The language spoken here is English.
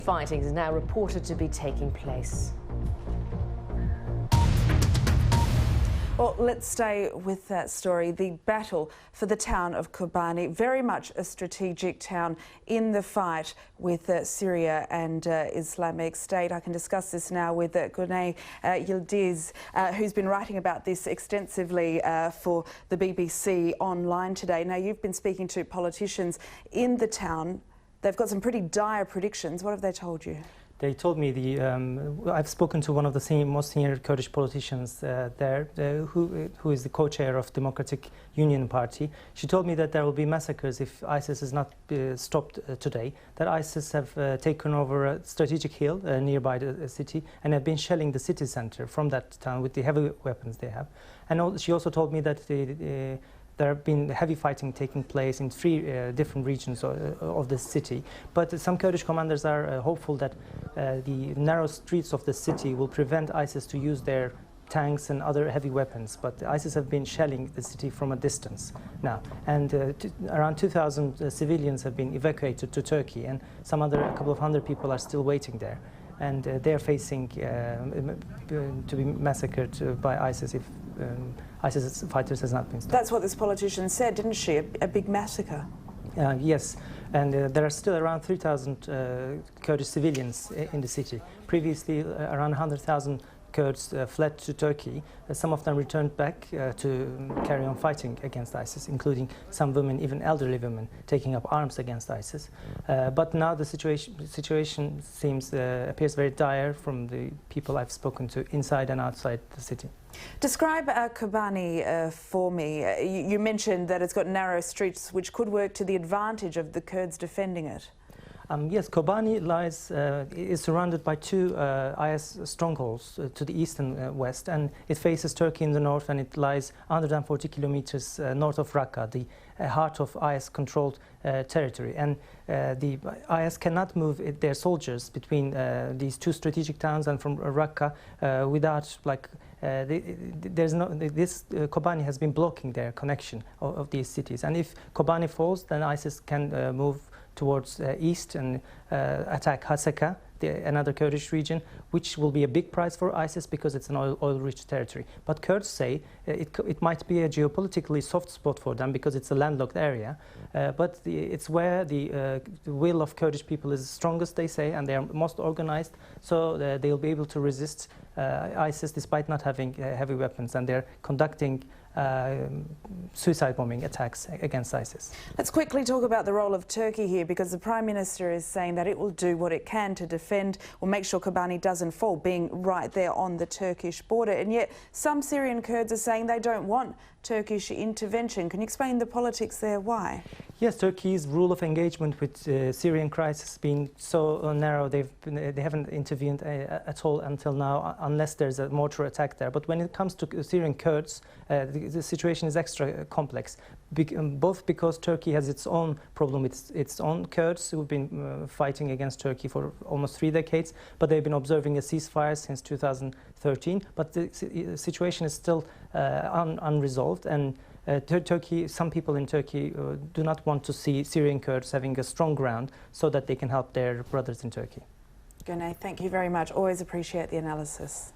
Fighting is now reported to be taking place. Well, let's stay with that story. The battle for the town of Kobane, very much a strategic town in the fight with Syria and Islamic State. I can discuss this now with Guney Yildiz, who's been writing about this extensively for the BBC online today. Now, you've been speaking to politicians in the town. They've got some pretty dire predictions. What have they told you? They told me I've spoken to one of the most senior Kurdish politicians there, who is the co-chair of Democratic Union Party. She told me that there will be massacres if ISIS is not stopped today. That ISIS have taken over a strategic hill nearby the city and have been shelling the city center from that town with the heavy weapons they have. And she also told me that there have been heavy fighting taking place in 3 different regions of the city. But some Kurdish commanders are hopeful that the narrow streets of the city will prevent ISIS to use their tanks and other heavy weapons. But ISIS have been shelling the city from a distance now. And around 2,000 civilians have been evacuated to Turkey, and a couple of hundred people are still waiting there. And they're facing to be massacred by ISIS if ISIS fighters has not been stopped. That's what this politician said, didn't she? A big massacre. Yes, and there are still around 3,000 Kurdish civilians in the city. Previously, around 100,000 Kurds fled to Turkey. Some of them returned back to carry on fighting against ISIS, including some women, even elderly women, taking up arms against ISIS. But now the situation appears very dire from the people I've spoken to inside and outside the city. Describe Kobane for me. You mentioned that it's got narrow streets which could work to the advantage of the Kurds defending it. Yes, Kobane is surrounded by 2 IS strongholds to the east and west, and it faces Turkey in the north, and it lies 140 kilometers north of Raqqa, the heart of IS-controlled territory. And the IS cannot move their soldiers between these 2 strategic towns and from Raqqa without, Kobane has been blocking their connection of these cities. And if Kobane falls, then ISIS can move towards east and attack Hasaka, another Kurdish region, which will be a big prize for ISIS because it's an oil-rich territory. But Kurds say it might be a geopolitically soft spot for them because it's a landlocked area, but it's where the will of Kurdish people is strongest, they say, and they are most organized, so they'll be able to resist ISIS despite not having heavy weapons, and they're conducting suicide bombing attacks against ISIS. Let's quickly talk about the role of Turkey here, because the Prime Minister is saying that it will do what it can to defend or make sure Kobane doesn't fall, being right there on the Turkish border. And yet some Syrian Kurds are saying they don't want Turkish intervention. Can you explain the politics there? Why? Yes, Turkey's rule of engagement with Syrian crisis being so narrow, they haven't intervened at all until now, unless there's a mortar attack there. But when it comes to Syrian Kurds, the situation is extra complex, both because Turkey has its own problem with its own Kurds who've been fighting against Turkey for almost 3 decades, but they've been observing a ceasefire since 2013. But the situation is still unresolved, and some people in Turkey do not want to see Syrian Kurds having a strong ground so that they can help their brothers in Turkey. Guney, thank you very much. Always appreciate the analysis.